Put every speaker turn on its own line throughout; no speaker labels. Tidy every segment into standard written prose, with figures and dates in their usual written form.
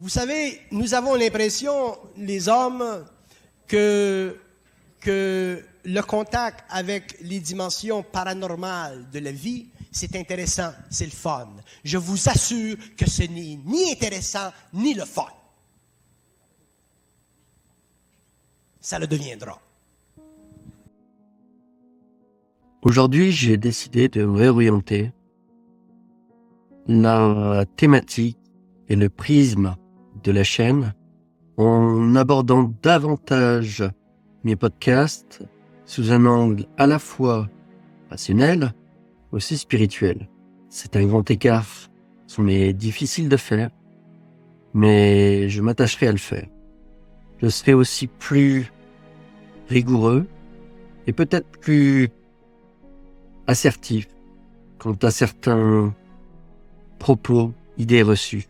Vous savez, nous avons l'impression, les hommes, que le contact avec les dimensions paranormales de la vie, c'est intéressant, c'est le fun. Je vous assure que ce n'est ni intéressant, ni le fun. Ça le deviendra.
Aujourd'hui, j'ai décidé de réorienter la thématique et le prisme de la chaîne en abordant davantage mes podcasts sous un angle à la fois rationnel, aussi spirituel. C'est un grand écart, ce m'est difficile de faire, mais je m'attacherai à le faire. Je serai aussi plus rigoureux et peut-être plus assertif quant à certains propos, idées reçues.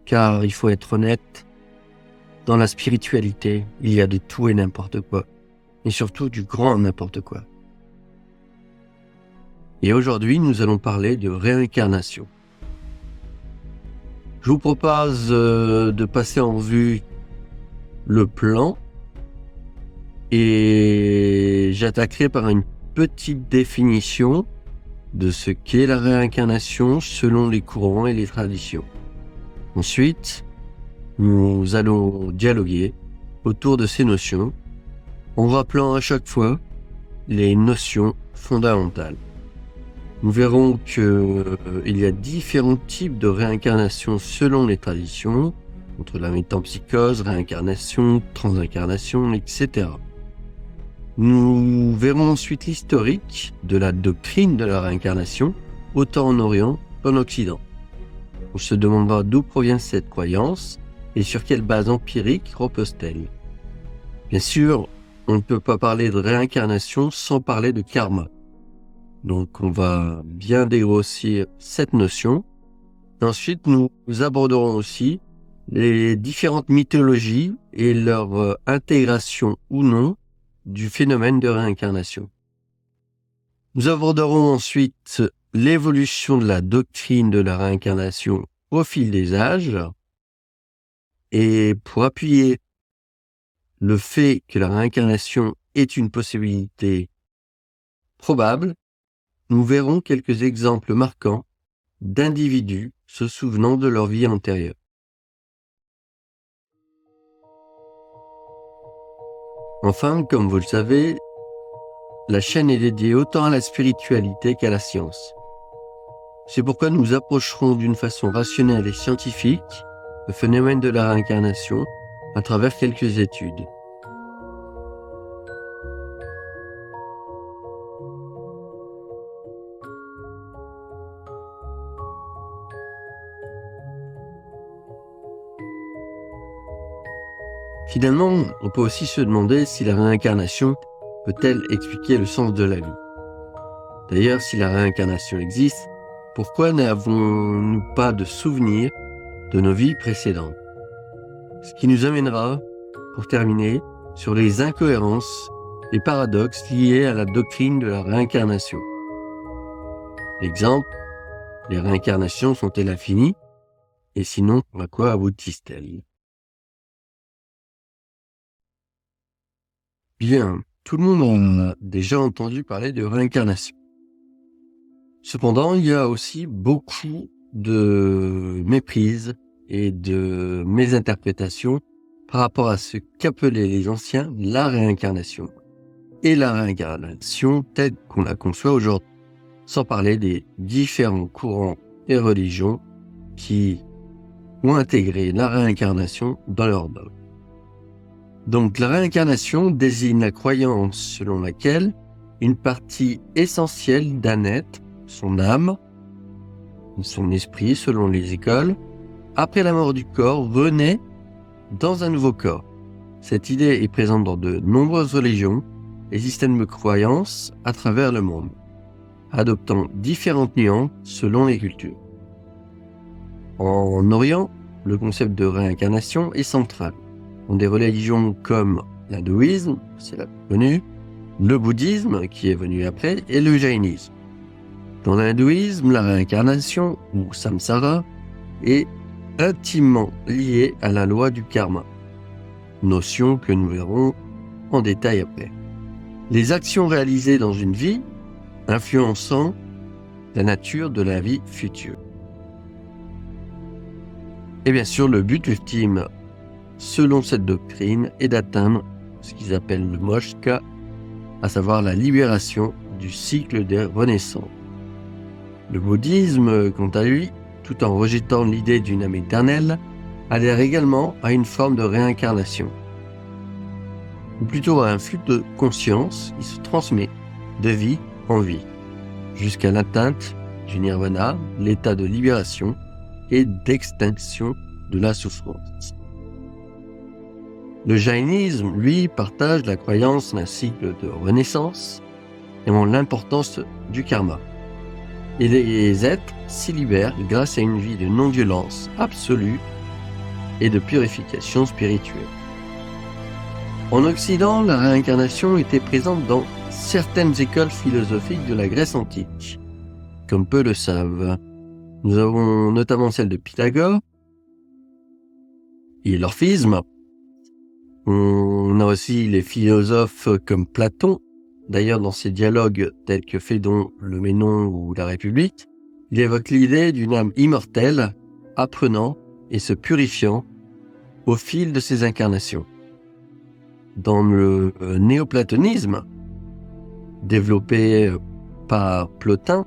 Car il faut être honnête, dans la spiritualité, il y a de tout et n'importe quoi. Et surtout du grand n'importe quoi. Et aujourd'hui, nous allons parler de réincarnation. Je vous propose de passer en revue le plan et j'attaquerai par une petite définition de ce qu'est la réincarnation selon les courants et les traditions. Ensuite, nous allons dialoguer autour de ces notions en rappelant à chaque fois les notions fondamentales. Nous verrons il y a différents types de réincarnation selon les traditions, entre la métempsychose, réincarnation, transincarnation, etc. Nous verrons ensuite l'historique de la doctrine de la réincarnation, autant en Orient qu'en Occident. On se demandera d'où provient cette croyance et sur quelle base empirique repose-t-elle. Bien sûr, on ne peut pas parler de réincarnation sans parler de karma. Donc on va bien dégrossir cette notion. Ensuite, nous aborderons aussi les différentes mythologies et leur intégration ou non du phénomène de réincarnation. Nous aborderons ensuite l'évolution de la doctrine de la réincarnation au fil des âges. Et pour appuyer le fait que la réincarnation est une possibilité probable, nous verrons quelques exemples marquants d'individus se souvenant de leur vie antérieure. Enfin, comme vous le savez, la chaîne est dédiée autant à la spiritualité qu'à la science. C'est pourquoi nous approcherons d'une façon rationnelle et scientifique le phénomène de la réincarnation à travers quelques études. Finalement, on peut aussi se demander si la réincarnation peut-elle expliquer le sens de la vie. D'ailleurs, si la réincarnation existe, pourquoi n'avons-nous pas de souvenirs de nos vies précédentes? Ce qui nous amènera, pour terminer, sur les incohérences et paradoxes liés à la doctrine de la réincarnation. Exemple, les réincarnations sont-elles infinies? Et sinon, à quoi aboutissent-elles? Bien, tout le monde a déjà entendu parler de réincarnation. Cependant, il y a aussi beaucoup de méprise et de mésinterprétations par rapport à ce qu'appelaient les anciens la réincarnation et la réincarnation telle qu'on la conçoit aujourd'hui, sans parler des différents courants et religions qui ont intégré la réincarnation dans leur dogme. Donc la réincarnation désigne la croyance selon laquelle une partie essentielle d'un être, son âme, son esprit selon les écoles, après la mort du corps, renaît dans un nouveau corps. Cette idée est présente dans de nombreuses religions et systèmes de croyances à travers le monde, adoptant différentes nuances selon les cultures. En Orient, le concept de réincarnation est central. Dans des religions comme l'hindouisme, c'est la plus connue, le bouddhisme, qui est venu après, et le jaïnisme. Dans l'hindouisme, la réincarnation, ou samsara, est intimement liée à la loi du karma, notion que nous verrons en détail après. Les actions réalisées dans une vie influençant la nature de la vie future. Et bien sûr, le but ultime, selon cette doctrine, est d'atteindre ce qu'ils appellent le moksha, à savoir la libération du cycle des renaissances. Le bouddhisme, quant à lui, tout en rejetant l'idée d'une âme éternelle, adhère également à une forme de réincarnation, ou plutôt à un flux de conscience qui se transmet de vie en vie, jusqu'à l'atteinte du nirvana, l'état de libération et d'extinction de la souffrance. Le jaïnisme, lui, partage la croyance d'un cycle de renaissance et montre l'importance du karma. Et les êtres s'y libèrent grâce à une vie de non-violence absolue et de purification spirituelle. En Occident, la réincarnation était présente dans certaines écoles philosophiques de la Grèce antique, comme peu le savent. Nous avons notamment celle de Pythagore et l'orphisme. On a aussi les philosophes comme Platon. D'ailleurs, dans ses dialogues tels que Phédon, le Ménon ou la République, il évoque l'idée d'une âme immortelle, apprenant et se purifiant au fil de ses incarnations. Dans le néoplatonisme, développé par Plotin,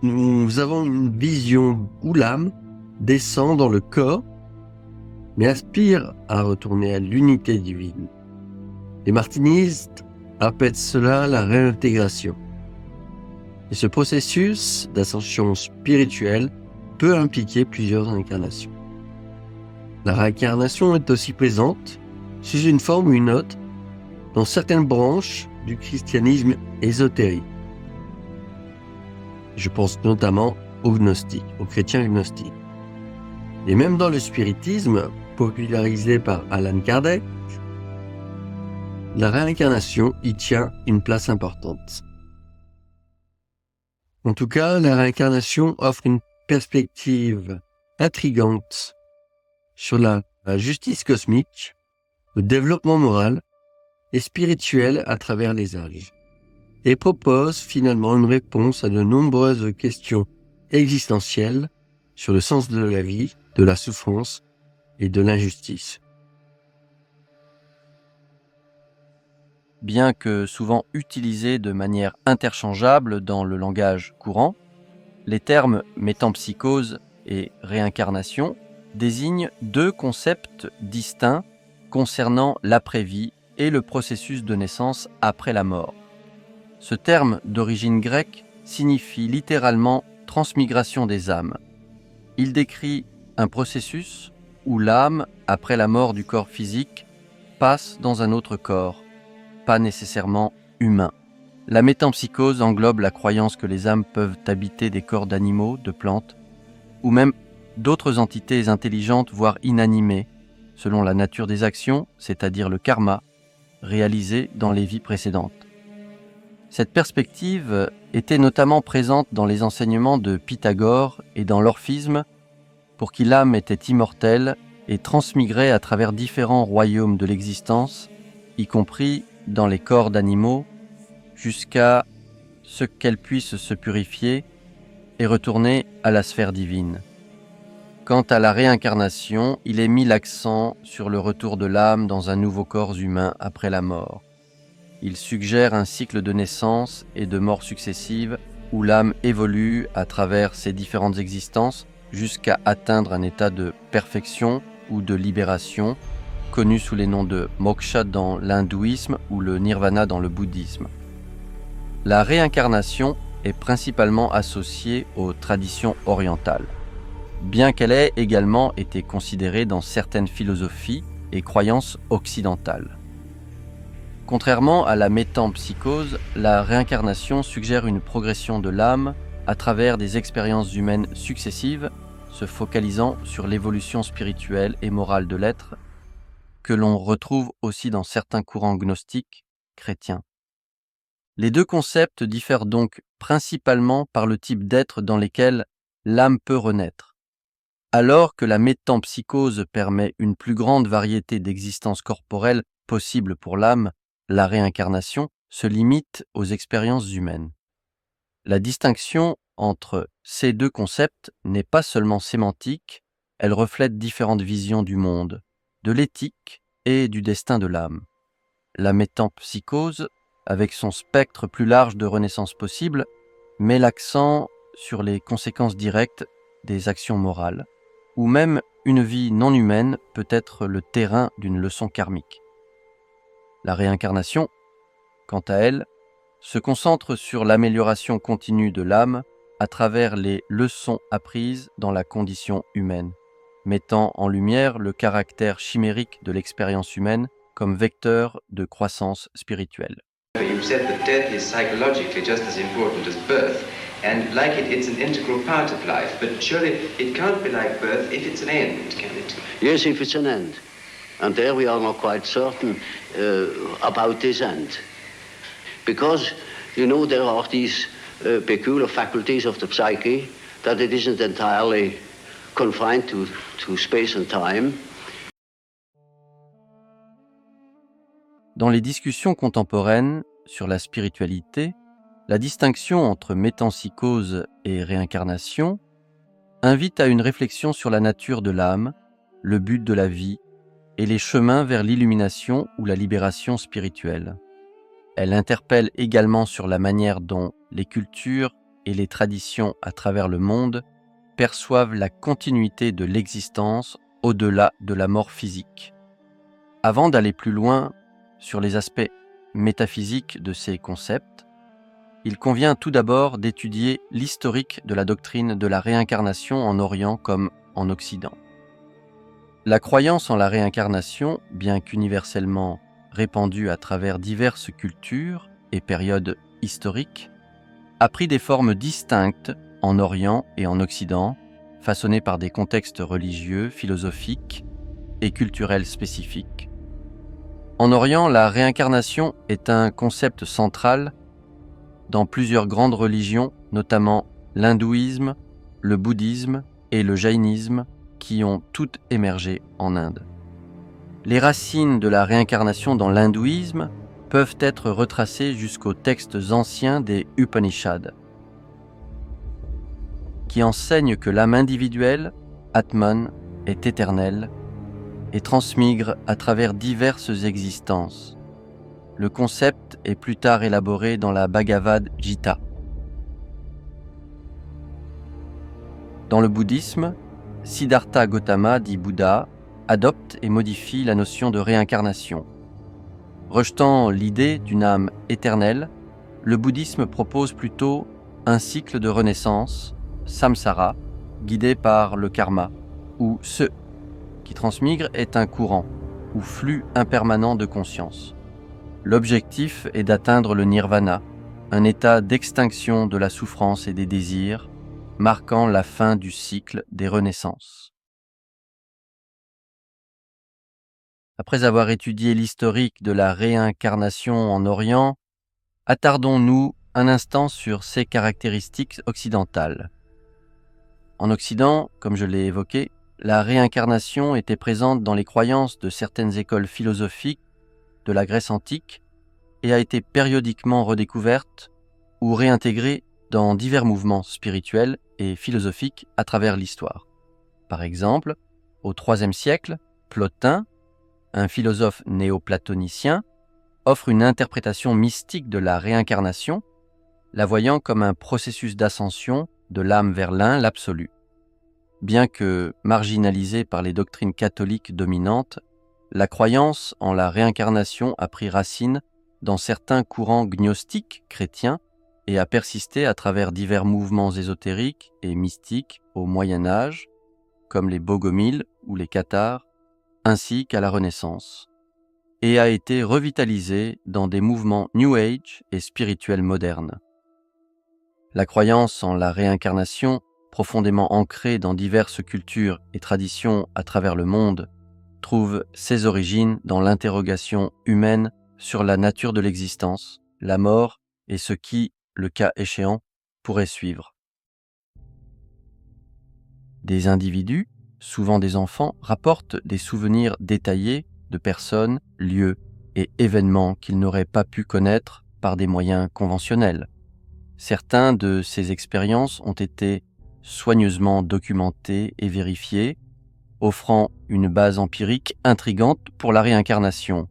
nous avons une vision où l'âme descend dans le corps, mais aspire à retourner à l'unité divine. Les martinistes appellent cela la réintégration. Et ce processus d'ascension spirituelle peut impliquer plusieurs incarnations. La réincarnation est aussi présente, sous une forme ou une autre, dans certaines branches du christianisme ésotérique. Je pense notamment aux gnostiques, aux chrétiens gnostiques. Et même dans le spiritisme, popularisé par Allan Kardec, la réincarnation y tient une place importante. En tout cas, la réincarnation offre une perspective intrigante sur la justice cosmique, le développement moral et spirituel à travers les âges, et propose finalement une réponse à de nombreuses questions existentielles sur le sens de la vie, de la souffrance et de l'injustice.
Bien que souvent utilisés de manière interchangeable dans le langage courant, les termes métempsychose et réincarnation désignent deux concepts distincts concernant l'après-vie et le processus de naissance après la mort. Ce terme d'origine grecque signifie littéralement transmigration des âmes. Il décrit un processus où l'âme, après la mort du corps physique, passe dans un autre corps, pas nécessairement humain. La métempsychose englobe la croyance que les âmes peuvent habiter des corps d'animaux, de plantes, ou même d'autres entités intelligentes, voire inanimées, selon la nature des actions, c'est-à-dire le karma, réalisé dans les vies précédentes. Cette perspective était notamment présente dans les enseignements de Pythagore et dans l'orphisme, pour qui l'âme était immortelle et transmigrait à travers différents royaumes de l'existence, y compris dans les corps d'animaux, jusqu'à ce qu'elle puisse se purifier et retourner à la sphère divine. Quant à la réincarnation, il est mis l'accent sur le retour de l'âme dans un nouveau corps humain après la mort. Il suggère un cycle de naissance et de mort successives où l'âme évolue à travers ses différentes existences jusqu'à atteindre un état de perfection ou de libération, connu sous les noms de moksha dans l'hindouisme ou le nirvana dans le bouddhisme. La réincarnation est principalement associée aux traditions orientales, bien qu'elle ait également été considérée dans certaines philosophies et croyances occidentales. Contrairement à la métempsychose, la réincarnation suggère une progression de l'âme à travers des expériences humaines successives, se focalisant sur l'évolution spirituelle et morale de l'être, que l'on retrouve aussi dans certains courants gnostiques chrétiens. Les deux concepts diffèrent donc principalement par le type d'être dans lesquels l'âme peut renaître. Alors que la métempsychose permet une plus grande variété d'existences corporelles possibles pour l'âme, la réincarnation se limite aux expériences humaines. La distinction entre ces deux concepts n'est pas seulement sémantique, elle reflète différentes visions du monde, de l'éthique et du destin de l'âme. La métempsychose, avec son spectre plus large de renaissances possibles, met l'accent sur les conséquences directes des actions morales, ou même une vie non humaine peut être le terrain d'une leçon karmique. La réincarnation, quant à elle, se concentre sur l'amélioration continue de l'âme à travers les leçons apprises dans la condition humaine, mettant en lumière le caractère chimérique de l'expérience humaine comme vecteur de croissance spirituelle.
You've said that death is psychologically just as important as birth, and like it, it's an integral part of life. But surely it can't be like birth if it's an end, can it?
Yes, if it's an end. And there we are not quite certain about this end. Because, you know, there are these peculiar faculties of the psyche that it isn't entirely confined to space and time.
Dans les discussions contemporaines sur la spiritualité, la distinction entre métempsychose et réincarnation invite à une réflexion sur la nature de l'âme, le but de la vie et les chemins vers l'illumination ou la libération spirituelle. Elle interpelle également sur la manière dont les cultures et les traditions à travers le monde perçoivent la continuité de l'existence au-delà de la mort physique. Avant d'aller plus loin sur les aspects métaphysiques de ces concepts, il convient tout d'abord d'étudier l'historique de la doctrine de la réincarnation en Orient comme en Occident. La croyance en la réincarnation, bien qu'universellement répandue à travers diverses cultures et périodes historiques, a pris des formes distinctes en Orient et en Occident, façonnées par des contextes religieux, philosophiques et culturels spécifiques. En Orient, la réincarnation est un concept central dans plusieurs grandes religions, notamment l'hindouisme, le bouddhisme et le jaïnisme, qui ont toutes émergé en Inde. Les racines de la réincarnation dans l'hindouisme peuvent être retracées jusqu'aux textes anciens des Upanishads, qui enseignent que l'âme individuelle, Atman, est éternelle et transmigre à travers diverses existences. Le concept est plus tard élaboré dans la Bhagavad Gita. Dans le bouddhisme, Siddhartha Gautama, dit Bouddha, adopte et modifie la notion de réincarnation. Rejetant l'idée d'une âme éternelle, le bouddhisme propose plutôt un cycle de renaissance, samsara, guidé par le karma, où ce qui transmigre est un courant, ou flux impermanent de conscience. L'objectif est d'atteindre le nirvana, un état d'extinction de la souffrance et des désirs, marquant la fin du cycle des renaissances. Après avoir étudié l'historique de la réincarnation en Orient, attardons-nous un instant sur ses caractéristiques occidentales. En Occident, comme je l'ai évoqué, la réincarnation était présente dans les croyances de certaines écoles philosophiques de la Grèce antique et a été périodiquement redécouverte ou réintégrée dans divers mouvements spirituels et philosophiques à travers l'histoire. Par exemple, au IIIe siècle, Plotin, un philosophe néoplatonicien, offre une interprétation mystique de la réincarnation, la voyant comme un processus d'ascension de l'âme vers l'un, l'absolu. Bien que marginalisée par les doctrines catholiques dominantes, la croyance en la réincarnation a pris racine dans certains courants gnostiques chrétiens et a persisté à travers divers mouvements ésotériques et mystiques au Moyen Âge, comme les Bogomiles ou les Cathars, ainsi qu'à la Renaissance, et a été revitalisée dans des mouvements New Age et spirituels modernes. La croyance en la réincarnation, profondément ancrée dans diverses cultures et traditions à travers le monde, trouve ses origines dans l'interrogation humaine sur la nature de l'existence, la mort et ce qui, le cas échéant, pourrait suivre. Des individus, souvent des enfants, rapportent des souvenirs détaillés de personnes, lieux et événements qu'ils n'auraient pas pu connaître par des moyens conventionnels. Certains de ces expériences ont été soigneusement documentés et vérifiés, offrant une base empirique intrigante pour la réincarnation.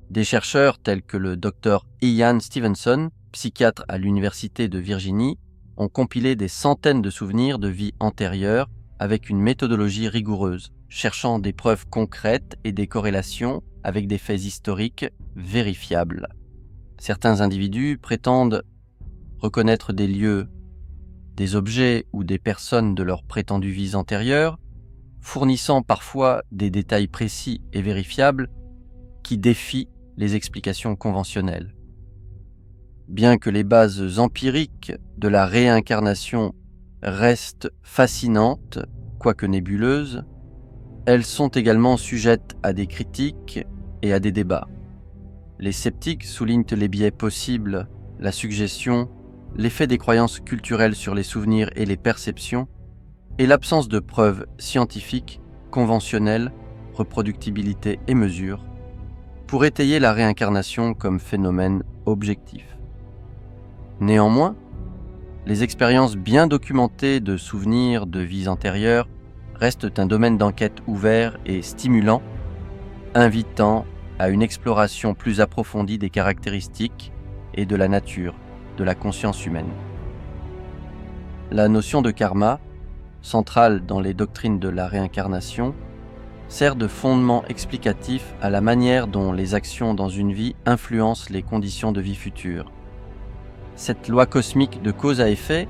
Des chercheurs tels que le Dr Ian Stevenson, psychiatre à l'Université de Virginie, ont compilé des centaines de souvenirs de vie antérieure avec une méthodologie rigoureuse, cherchant des preuves concrètes et des corrélations avec des faits historiques vérifiables. Certains individus prétendent reconnaître des lieux, des objets ou des personnes de leurs prétendues vies antérieures, fournissant parfois des détails précis et vérifiables qui défient les explications conventionnelles. Bien que les bases empiriques de la réincarnation restent fascinantes, quoique nébuleuses, elles sont également sujettes à des critiques et à des débats. Les sceptiques soulignent les biais possibles, la suggestion, l'effet des croyances culturelles sur les souvenirs et les perceptions, et l'absence de preuves scientifiques, conventionnelles, reproductibilité et mesure, pour étayer la réincarnation comme phénomène objectif. Néanmoins, les expériences bien documentées de souvenirs de vies antérieures restent un domaine d'enquête ouvert et stimulant, invitant à une exploration plus approfondie des caractéristiques et de la nature de la conscience humaine. La notion de karma, centrale dans les doctrines de la réincarnation, sert de fondement explicatif à la manière dont les actions dans une vie influencent les conditions de vie futures. Cette loi cosmique de cause à effet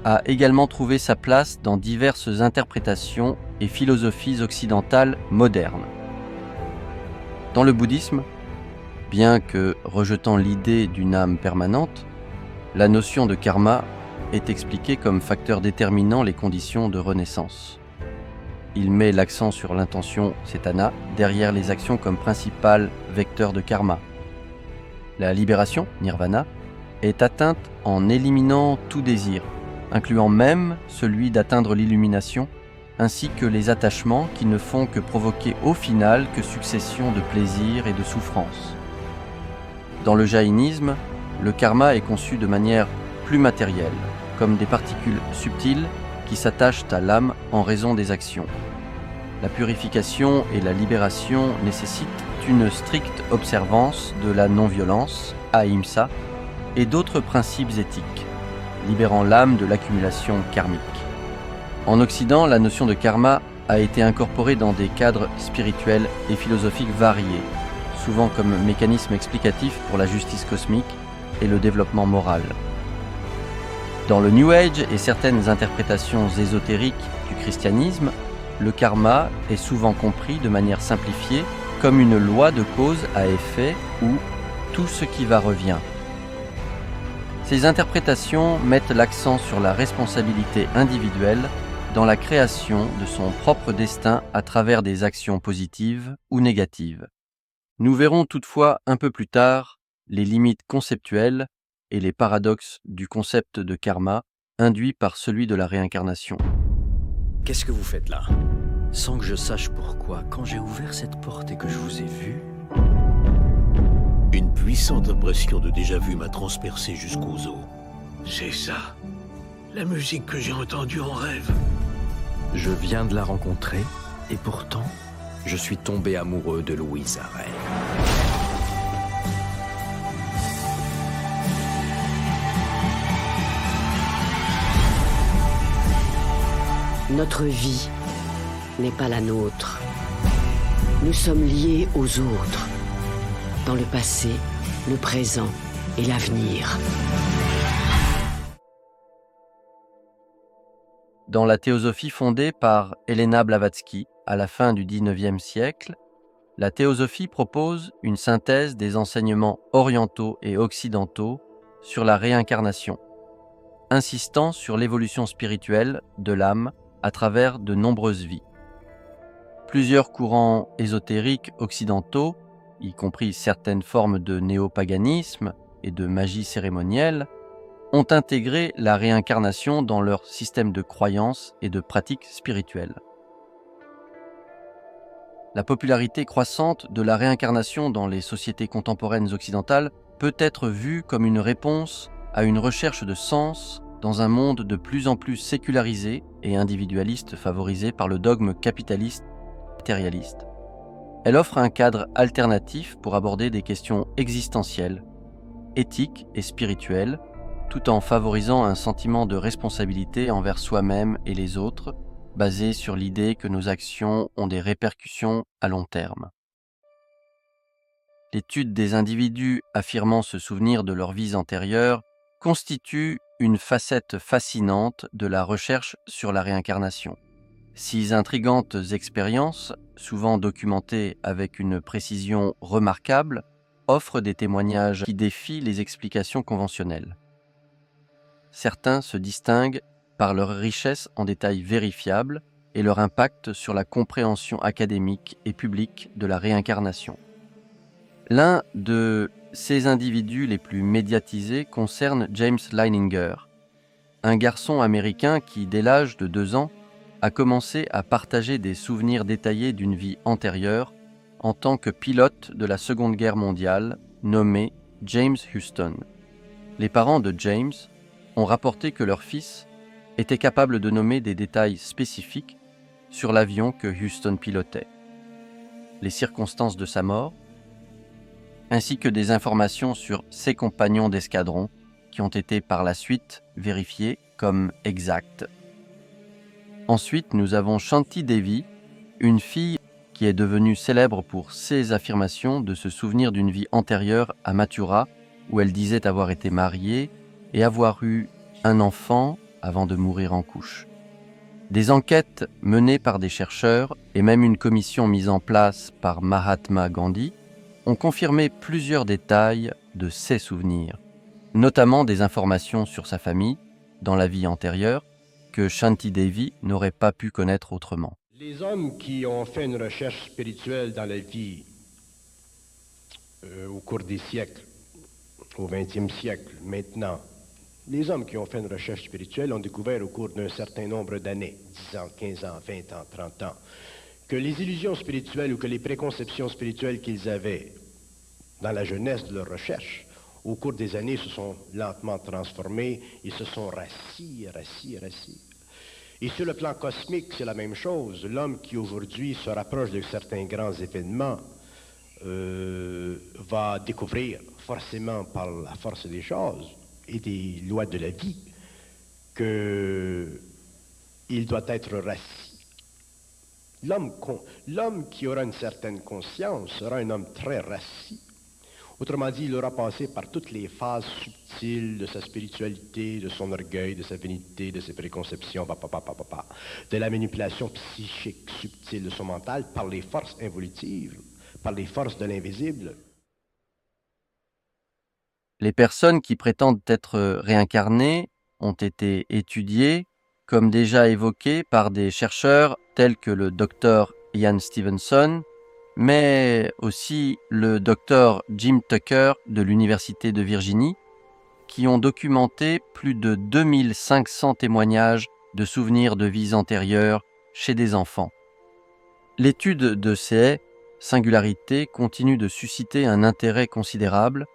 a également trouvé sa place dans diverses interprétations et philosophies occidentales modernes. Dans le bouddhisme, bien que rejetant l'idée d'une âme permanente, la notion de karma est expliquée comme facteur déterminant les conditions de renaissance. Il met l'accent sur l'intention cetana derrière les actions comme principal vecteur de karma. La libération, nirvana, est atteinte en éliminant tout désir, incluant même celui d'atteindre l'illumination, ainsi que les attachements qui ne font que provoquer au final que succession de plaisirs et de souffrances. Dans le jaïnisme, le karma est conçu de manière plus matérielle, comme des particules subtiles qui s'attachent à l'âme en raison des actions. La purification et la libération nécessitent une stricte observance de la non-violence, ahimsa, et d'autres principes éthiques, libérant l'âme de l'accumulation karmique. En Occident, la notion de karma a été incorporée dans des cadres spirituels et philosophiques variés, souvent comme mécanisme explicatif pour la justice cosmique et le développement moral. Dans le New Age et certaines interprétations ésotériques du christianisme, le karma est souvent compris de manière simplifiée comme une loi de cause à effet ou tout ce qui va revient. Ces interprétations mettent l'accent sur la responsabilité individuelle dans la création de son propre destin à travers des actions positives ou négatives. Nous verrons toutefois un peu plus tard les limites conceptuelles et les paradoxes du concept de karma induit par celui de la réincarnation.
Qu'est-ce que vous faites là? Sans que je sache pourquoi, quand j'ai ouvert cette porte et que je vous ai vu...
Une puissante impression de déjà-vu m'a transpercé jusqu'aux os. C'est ça, la musique que j'ai entendue en rêve.
Je viens de la rencontrer, et pourtant, je suis tombé amoureux de Louise Arel.
Notre vie n'est pas la nôtre. Nous sommes liés aux autres, dans le passé, le présent et l'avenir.
Dans la théosophie fondée par Helena Blavatsky à la fin du XIXe siècle, la théosophie propose une synthèse des enseignements orientaux et occidentaux sur la réincarnation, insistant sur l'évolution spirituelle de l'âme à travers de nombreuses vies. Plusieurs courants ésotériques occidentaux, y compris certaines formes de néopaganisme et de magie cérémonielle, ont intégré la réincarnation dans leur système de croyances et de pratiques spirituelles. La popularité croissante de la réincarnation dans les sociétés contemporaines occidentales peut être vue comme une réponse à une recherche de sens dans un monde de plus en plus sécularisé et individualiste favorisé par le dogme capitaliste matérialiste. Elle offre un cadre alternatif pour aborder des questions existentielles, éthiques et spirituelles, tout en favorisant un sentiment de responsabilité envers soi-même et les autres, basé sur l'idée que nos actions ont des répercussions à long terme. L'étude des individus affirmant se souvenir de leurs vies antérieures constitue une facette fascinante de la recherche sur la réincarnation. 6 intrigantes expériences, souvent documentées avec une précision remarquable, offrent des témoignages qui défient les explications conventionnelles. Certains se distinguent par leur richesse en détails vérifiables et leur impact sur la compréhension académique et publique de la réincarnation. L'un de ces individus les plus médiatisés concerne James Leininger, un garçon américain qui, dès l'âge de 2 ans, a commencé à partager des souvenirs détaillés d'une vie antérieure en tant que pilote de la Seconde Guerre mondiale, nommé James Houston. Les parents de James ont rapporté que leur fils était capable de nommer des détails spécifiques sur l'avion que Houston pilotait, les circonstances de sa mort, ainsi que des informations sur ses compagnons d'escadron qui ont été par la suite vérifiés comme exacts. Ensuite, nous avons Shanti Devi, une fille qui est devenue célèbre pour ses affirmations de se souvenir d'une vie antérieure à Mathura, où elle disait avoir été mariée et avoir eu un enfant avant de mourir en couche. Des enquêtes menées par des chercheurs et même une commission mise en place par Mahatma Gandhi ont confirmé plusieurs détails de ses souvenirs, notamment des informations sur sa famille dans la vie antérieure que Shanti Devi n'aurait pas pu connaître autrement.
Les hommes qui ont fait une recherche spirituelle dans la vie au cours des siècles, au XXe siècle, maintenant, les hommes qui ont fait une recherche spirituelle ont découvert au cours d'un certain nombre d'années, 10 ans, 15 ans, 20 ans, 30 ans, que les illusions spirituelles ou que les préconceptions spirituelles qu'ils avaient dans la jeunesse de leur recherche, au cours des années, se sont lentement transformées, ils se sont rassis. Et sur le plan cosmique, c'est la même chose. L'homme qui aujourd'hui se rapproche de certains grands événements va découvrir forcément par la force des choses et des lois de la vie qu'il doit être rassis. L'homme qui aura une certaine conscience sera un homme très rassis. Autrement dit, il aura passé par toutes les phases subtiles de sa spiritualité, de son orgueil, de sa vanité, de ses préconceptions, de la manipulation psychique subtile de son mental par les forces involutives, par les forces de l'invisible.
Les personnes qui prétendent être réincarnées ont été étudiées, comme déjà évoqué par des chercheurs tels que le Dr Ian Stevenson, mais aussi le Dr Jim Tucker de l'Université de Virginie, qui ont documenté plus de 2500 témoignages de souvenirs de vies antérieures chez des enfants. L'étude de ces singularités continue de susciter un intérêt considérable,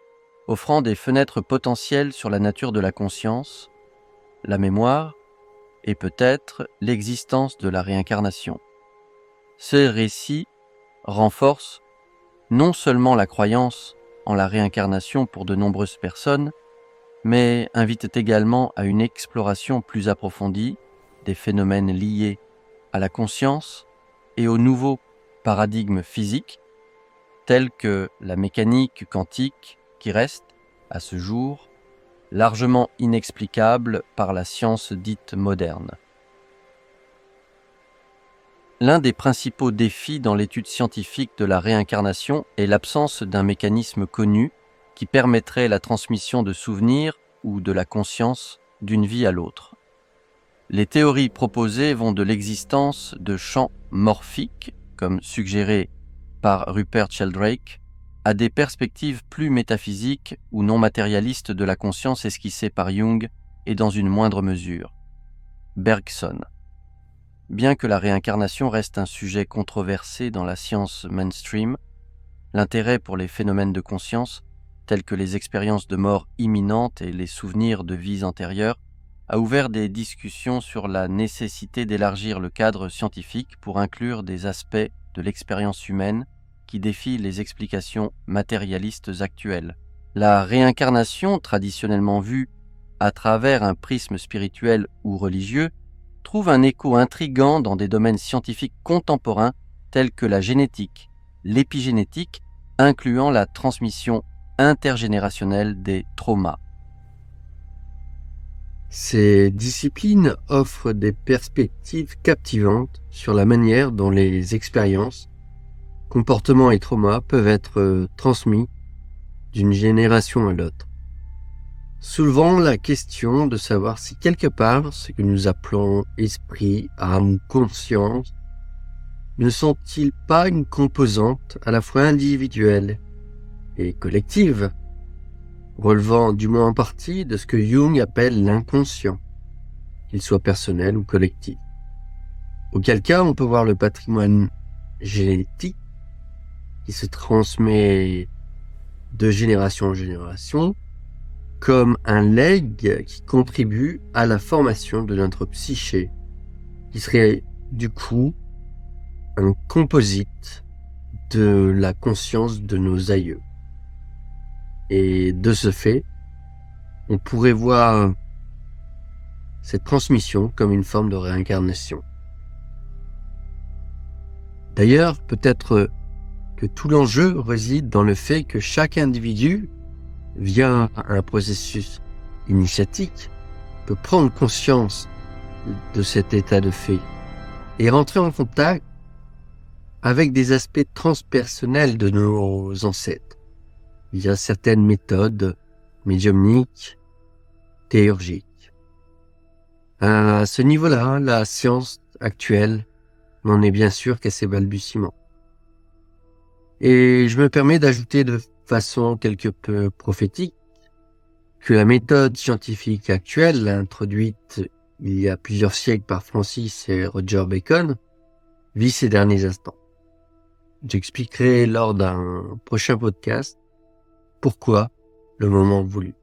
offrant des fenêtres potentielles sur la nature de la conscience, la mémoire et peut-être l'existence de la réincarnation. Ces récits renforcent non seulement la croyance en la réincarnation pour de nombreuses personnes, mais invitent également à une exploration plus approfondie des phénomènes liés à la conscience et aux nouveaux paradigmes physiques, tels que la mécanique quantique qui reste, à ce jour, largement inexplicable par la science dite moderne. L'un des principaux défis dans l'étude scientifique de la réincarnation est l'absence d'un mécanisme connu qui permettrait la transmission de souvenirs ou de la conscience d'une vie à l'autre. Les théories proposées vont de l'existence de champs morphiques, comme suggéré par Rupert Sheldrake, à des perspectives plus métaphysiques ou non matérialistes de la conscience esquissées par Jung et dans une moindre mesure, Bergson. Bien que la réincarnation reste un sujet controversé dans la science mainstream, l'intérêt pour les phénomènes de conscience, tels que les expériences de mort imminente et les souvenirs de vies antérieures, a ouvert des discussions sur la nécessité d'élargir le cadre scientifique pour inclure des aspects de l'expérience humaine qui défient les explications matérialistes actuelles. La réincarnation, traditionnellement vue à travers un prisme spirituel ou religieux, trouve un écho intrigant dans des domaines scientifiques contemporains tels que la génétique, l'épigénétique, incluant la transmission intergénérationnelle des traumas.
Ces disciplines offrent des perspectives captivantes sur la manière dont les expériences, comportements et traumas peuvent être transmis d'une génération à l'autre, soulevant la question de savoir si quelque part ce que nous appelons esprit, âme ou conscience ne sont-ils pas une composante à la fois individuelle et collective, relevant du moins en partie de ce que Jung appelle l'inconscient, qu'il soit personnel ou collectif. Auquel cas, on peut voir le patrimoine génétique qui se transmet de génération en génération comme un legs qui contribue à la formation de notre psyché, qui serait du coup un composite de la conscience de nos aïeux. Et de ce fait, on pourrait voir cette transmission comme une forme de réincarnation. D'ailleurs, peut-être que tout l'enjeu réside dans le fait que chaque individu, via un processus initiatique, peut prendre conscience de cet état de fait et rentrer en contact avec des aspects transpersonnels de nos ancêtres, via certaines méthodes médiumniques, théurgiques. À ce niveau-là, la science actuelle n'en est bien sûr qu'à ses balbutiements. Et je me permets d'ajouter de façon quelque peu prophétique que la méthode scientifique actuelle, introduite il y a plusieurs siècles par Francis et Roger Bacon, vit ses derniers instants. J'expliquerai lors d'un prochain podcast pourquoi le moment voulu.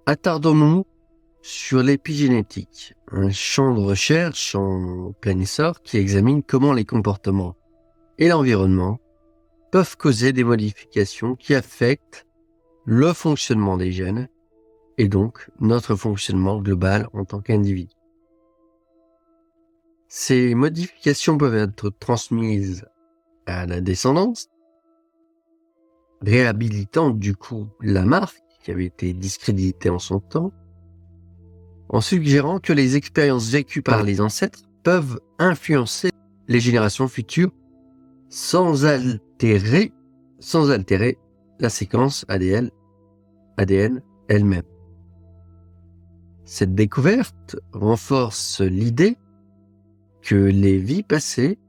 Attardons-nous sur l'épigénétique, un champ de recherche en plein essor qui examine comment les comportements et l'environnement peuvent causer des modifications qui affectent le fonctionnement des gènes et donc notre fonctionnement global en tant qu'individu. Ces modifications peuvent être transmises à la descendance, réhabilitant du coup la marque qui avait été discréditée en son temps, en suggérant que les expériences vécues par les ancêtres peuvent influencer les générations futures sans altérer la séquence ADN elle-même. Cette découverte renforce l'idée que les vies passées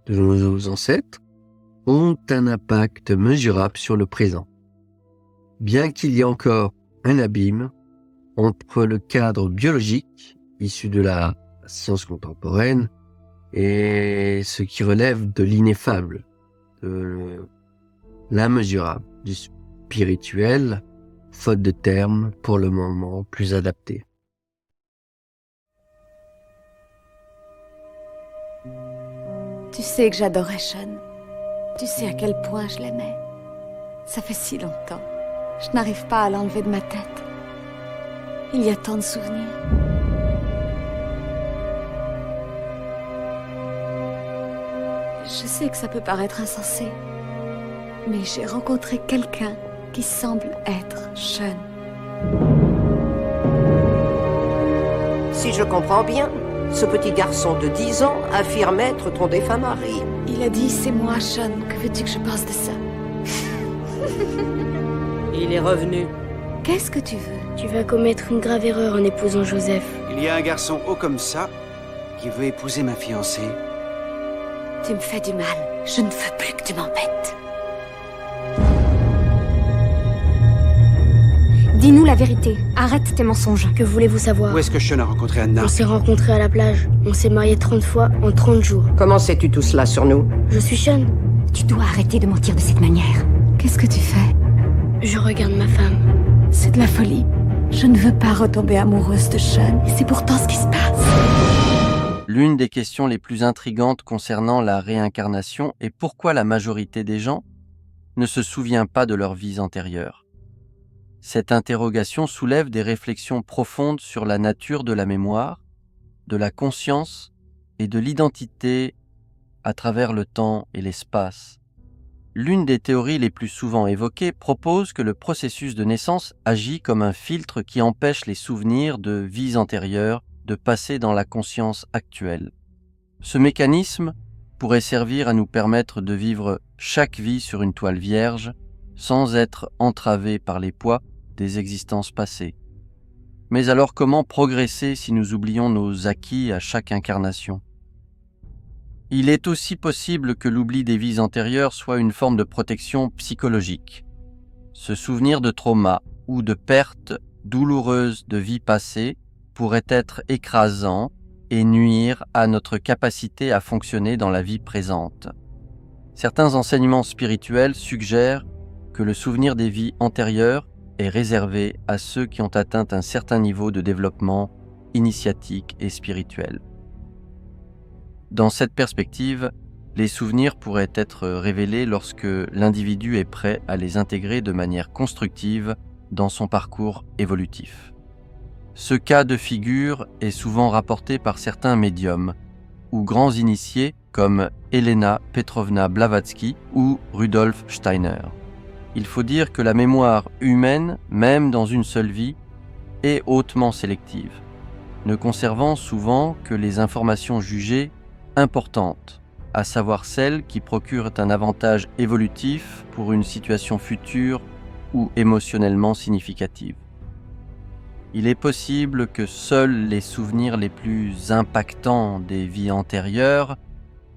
de nos ancêtres ont un impact mesurable sur le présent, bien qu'il y ait encore un abîme entre le cadre biologique issu de la science contemporaine et ce qui relève de l'ineffable, de l'immesurable, du spirituel, faute de termes pour le moment plus adaptés.
Tu sais que j'adorais Sean. Tu sais à quel point je l'aimais. Ça fait si longtemps. Je n'arrive pas à l'enlever de ma tête. Il y a tant de souvenirs. Je sais que ça peut paraître insensé, mais j'ai rencontré quelqu'un qui semble être Sean.
Si je comprends bien, ce petit garçon de 10 ans affirme être ton défunt mari.
Il a dit, c'est moi, Sean. Que veux-tu que je pense de ça?
Il est revenu.
Qu'est-ce que tu veux?
Tu vas commettre une grave erreur en épousant Joseph.
Il y a un garçon haut comme ça qui veut épouser ma fiancée.
Tu me fais du mal. Je ne veux plus que tu m'embêtes.
Dis-nous la vérité. Arrête tes mensonges.
Que voulez-vous savoir?
Où est-ce que Sean a rencontré Anna?
On s'est rencontrés à la plage. On s'est mariés 30 fois en 30 jours.
Comment sais-tu tout cela sur nous?
Je suis Sean. Tu dois arrêter de mentir de cette manière. Qu'est-ce que tu fais? Je regarde ma femme.
C'est de la folie. Je ne veux pas retomber amoureuse de Sean. Et c'est pourtant ce qui se passe.
L'une des questions les plus intrigantes concernant la réincarnation est pourquoi la majorité des gens ne se souvient pas de leurs vies antérieures. Cette interrogation soulève des réflexions profondes sur la nature de la mémoire, de la conscience et de l'identité à travers le temps et l'espace. L'une des théories les plus souvent évoquées propose que le processus de naissance agit comme un filtre qui empêche les souvenirs de vies antérieures de passer dans la conscience actuelle. Ce mécanisme pourrait servir à nous permettre de vivre chaque vie sur une toile vierge sans être entravé par les poids des existences passées. Mais alors comment progresser si nous oublions nos acquis à chaque incarnation ? Il est aussi possible que l'oubli des vies antérieures soit une forme de protection psychologique. Ce souvenir de trauma ou de perte douloureuse de vie passée pourrait être écrasant et nuire à notre capacité à fonctionner dans la vie présente. Certains enseignements spirituels suggèrent que le souvenir des vies antérieures est réservé à ceux qui ont atteint un certain niveau de développement initiatique et spirituel. Dans cette perspective, les souvenirs pourraient être révélés lorsque l'individu est prêt à les intégrer de manière constructive dans son parcours évolutif. Ce cas de figure est souvent rapporté par certains médiums ou grands initiés comme Elena Petrovna Blavatsky ou Rudolf Steiner. Il faut dire que la mémoire humaine, même dans une seule vie, est hautement sélective, ne conservant souvent que les informations jugées importantes, à savoir celles qui procurent un avantage évolutif pour une situation future ou émotionnellement significative. Il est possible que seuls les souvenirs les plus impactants des vies antérieures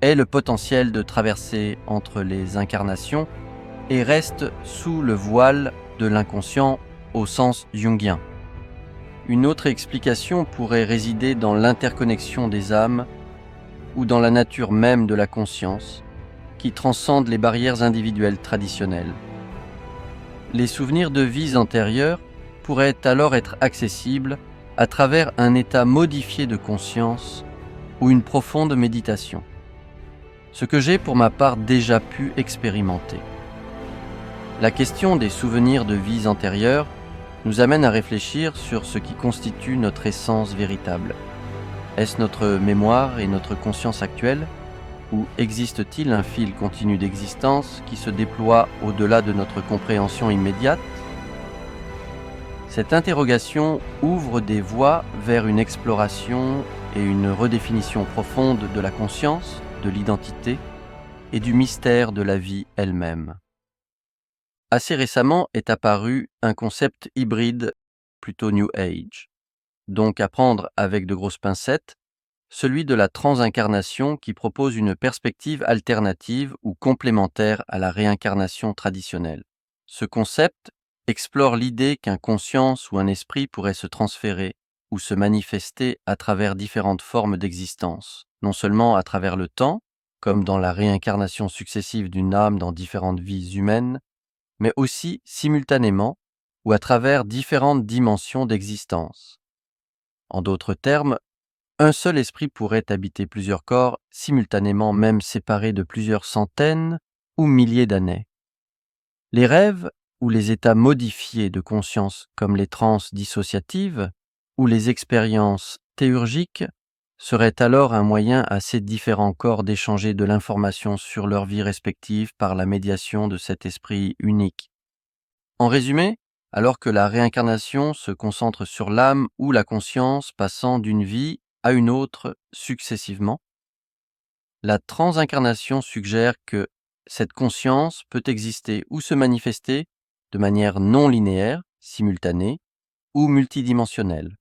aient le potentiel de traverser entre les incarnations et restent sous le voile de l'inconscient au sens jungien. Une autre explication pourrait résider dans l'interconnexion des âmes ou dans la nature même de la conscience, qui transcende les barrières individuelles traditionnelles. Les souvenirs de vies antérieures pourraient alors être accessibles à travers un état modifié de conscience ou une profonde méditation, ce que j'ai pour ma part déjà pu expérimenter. La question des souvenirs de vies antérieures nous amène à réfléchir sur ce qui constitue notre essence véritable. Est-ce notre mémoire et notre conscience actuelle, ou existe-t-il un fil continu d'existence qui se déploie au-delà de notre compréhension immédiate ? Cette interrogation ouvre des voies vers une exploration et une redéfinition profonde de la conscience, de l'identité et du mystère de la vie elle-même. Assez récemment est apparu un concept hybride, plutôt New Age, donc à prendre avec de grosses pincettes, celui de la transincarnation qui propose une perspective alternative ou complémentaire à la réincarnation traditionnelle. Ce concept explore l'idée qu'un conscience ou un esprit pourrait se transférer ou se manifester à travers différentes formes d'existence, non seulement à travers le temps, comme dans la réincarnation successive d'une âme dans différentes vies humaines, mais aussi simultanément ou à travers différentes dimensions d'existence. En d'autres termes, un seul esprit pourrait habiter plusieurs corps simultanément, même séparés de plusieurs centaines ou milliers d'années. Les rêves ou les états modifiés de conscience comme les transes dissociatives ou les expériences théurgiques seraient alors un moyen à ces différents corps d'échanger de l'information sur leur vie respective par la médiation de cet esprit unique. En résumé, alors que la réincarnation se concentre sur l'âme ou la conscience passant d'une vie à une autre successivement, la transincarnation suggère que cette conscience peut exister ou se manifester de manière non linéaire, simultanée ou multidimensionnelle.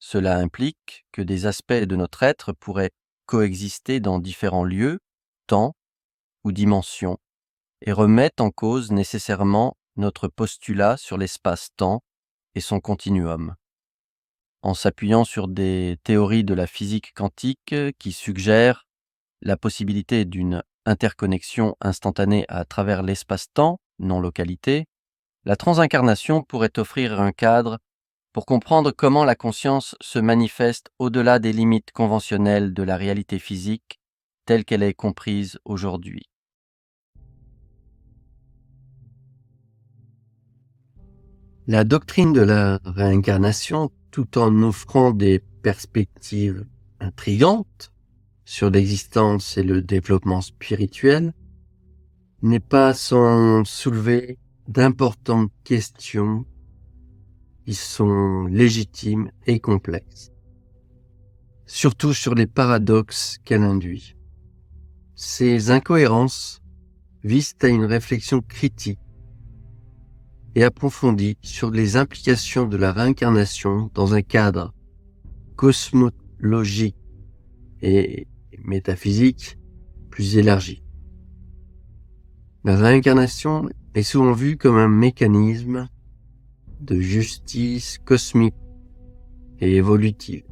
Cela implique que des aspects de notre être pourraient coexister dans différents lieux, temps ou dimensions et remettent en cause nécessairement notre postulat sur l'espace-temps et son continuum, en s'appuyant sur des théories de la physique quantique qui suggèrent la possibilité d'une interconnexion instantanée à travers l'espace-temps, non-localité. La transincarnation pourrait offrir un cadre pour comprendre comment la conscience se manifeste au-delà des limites conventionnelles de la réalité physique telle qu'elle est comprise aujourd'hui.
La doctrine de la réincarnation, tout en offrant des perspectives intrigantes sur l'existence et le développement spirituel, n'est pas sans soulever d'importantes questions qui sont légitimes et complexes, surtout sur les paradoxes qu'elle induit. Ces incohérences visent à une réflexion critique et approfondie sur les implications de la réincarnation dans un cadre cosmologique et métaphysique plus élargi. La réincarnation est souvent vue comme un mécanisme de justice cosmique et évolutive,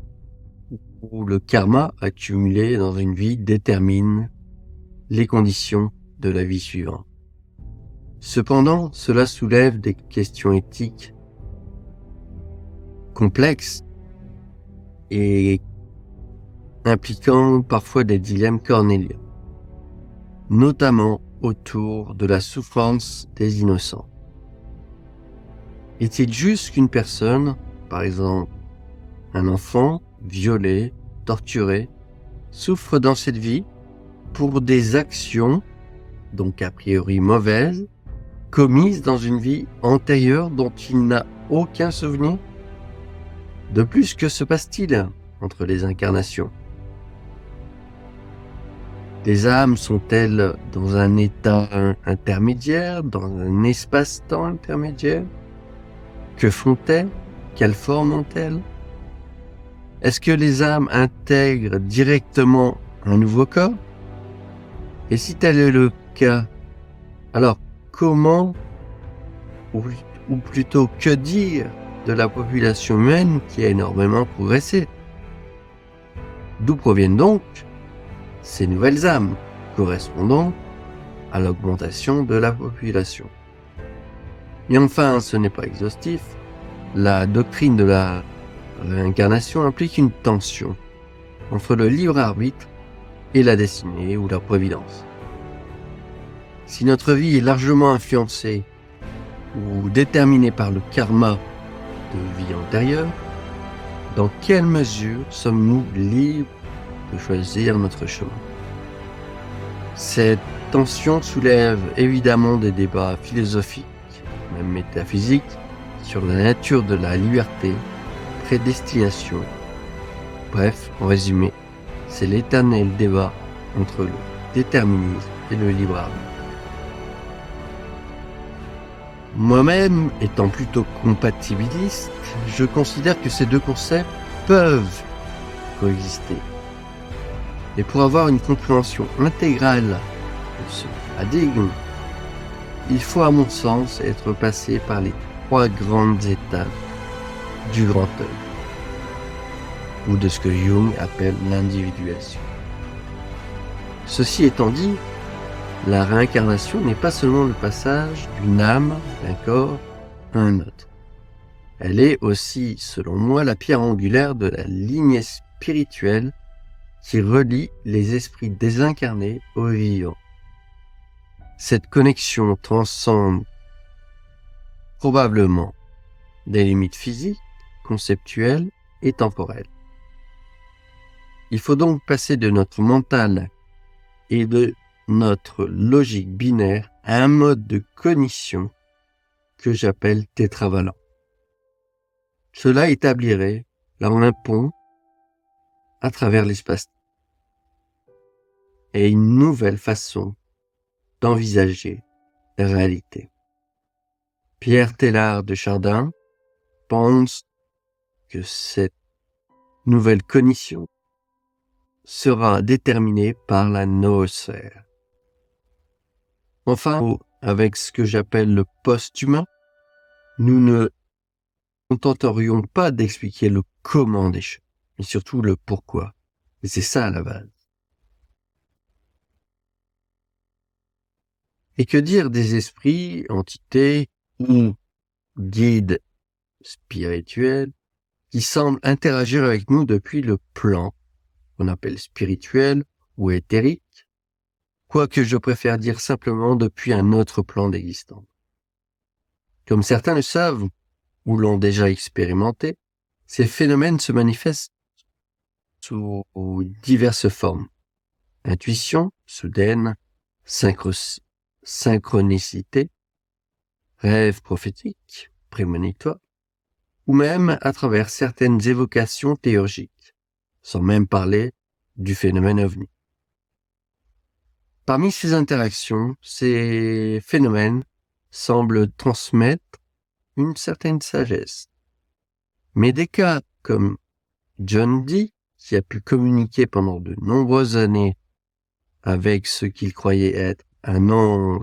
où le karma accumulé dans une vie détermine les conditions de la vie suivante. Cependant, cela soulève des questions éthiques complexes et impliquant parfois des dilemmes cornéliens, notamment autour de la souffrance des innocents. Est-il juste qu'une personne, par exemple un enfant, violé, torturé, souffre dans cette vie pour des actions, donc a priori mauvaises, commises dans une vie antérieure dont il n'a aucun souvenir? De plus, que se passe-t-il entre les incarnations? Les âmes sont-elles dans un état intermédiaire, dans un espace-temps intermédiaire? Que font-elles? Quelle forme ont-elles? Est-ce que les âmes intègrent directement un nouveau corps? Et si tel est le cas, alors comment, ou plutôt que dire de la population humaine qui a énormément progressé? D'où proviennent donc ces nouvelles âmes correspondant à l'augmentation de la population? Et enfin, ce n'est pas exhaustif, la doctrine de la réincarnation implique une tension entre le libre arbitre et la destinée ou la providence. Si notre vie est largement influencée ou déterminée par le karma de vie antérieure, dans quelle mesure sommes-nous libres de choisir notre chemin? Cette tension soulève évidemment des débats philosophiques, même métaphysiques, sur la nature de la liberté, prédestination. Bref, en résumé, c'est l'éternel débat entre le déterminisme et le libre arbitre. Moi-même, étant plutôt compatibiliste, je considère que ces deux concepts peuvent coexister. Et pour avoir une compréhension intégrale de ce paradigme, il faut à mon sens être passé par les 3 grandes étapes du grand œil, ou de ce que Jung appelle l'individuation. Ceci étant dit, la réincarnation n'est pas seulement le passage d'une âme, d'un corps, à un autre. Elle est aussi, selon moi, la pierre angulaire de la lignée spirituelle qui relie les esprits désincarnés aux vivants. Cette connexion transcende probablement des limites physiques, conceptuelles et temporelles. Il faut donc passer de notre mental et de notre logique binaire à un mode de cognition que j'appelle tétravalant. Cela établirait là un pont à travers l'espace et une nouvelle façon d'envisager la réalité. Pierre Teilhard de Chardin pense que cette nouvelle cognition sera déterminée par la noosphère. Enfin, avec ce que j'appelle le post-humain, nous ne contenterions pas d'expliquer le comment des choses, mais surtout le pourquoi. Et c'est ça la base. Et que dire des esprits, entités ou guides spirituels qui semblent interagir avec nous depuis le plan qu'on appelle spirituel ou éthérique, quoique je préfère dire simplement depuis un autre plan d'existence. Comme certains le savent ou l'ont déjà expérimenté, ces phénomènes se manifestent sous diverses formes. Intuition, soudaine, synchronicité, rêve prophétique, prémonitoire, ou même à travers certaines évocations théurgiques, sans même parler du phénomène ovni. Parmi ces interactions, ces phénomènes semblent transmettre une certaine sagesse. Mais des cas comme John Dee, qui a pu communiquer pendant de nombreuses années avec ce qu'il croyait être un ange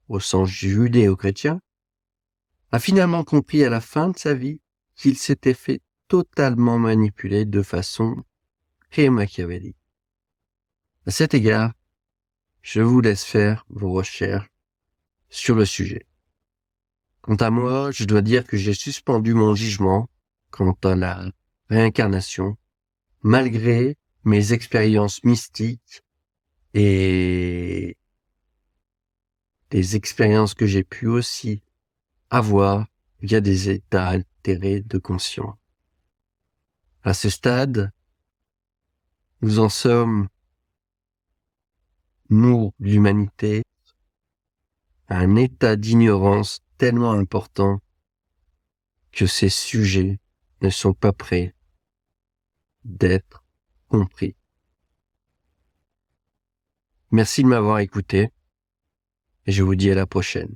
au sens judéo-chrétien, a finalement compris à la fin de sa vie qu'il s'était fait totalement manipuler de façon très machiavélique. À cet égard, je vous laisse faire vos recherches sur le sujet. Quant à moi, je dois dire que j'ai suspendu mon jugement quant à la réincarnation, malgré mes expériences mystiques et des expériences que j'ai pu aussi avoir via des états altérés de conscience. À ce stade, nous en sommes, nous, l'humanité, à un état d'ignorance tellement important que ces sujets ne sont pas prêts d'être compris. Merci de m'avoir écouté et je vous dis à la prochaine.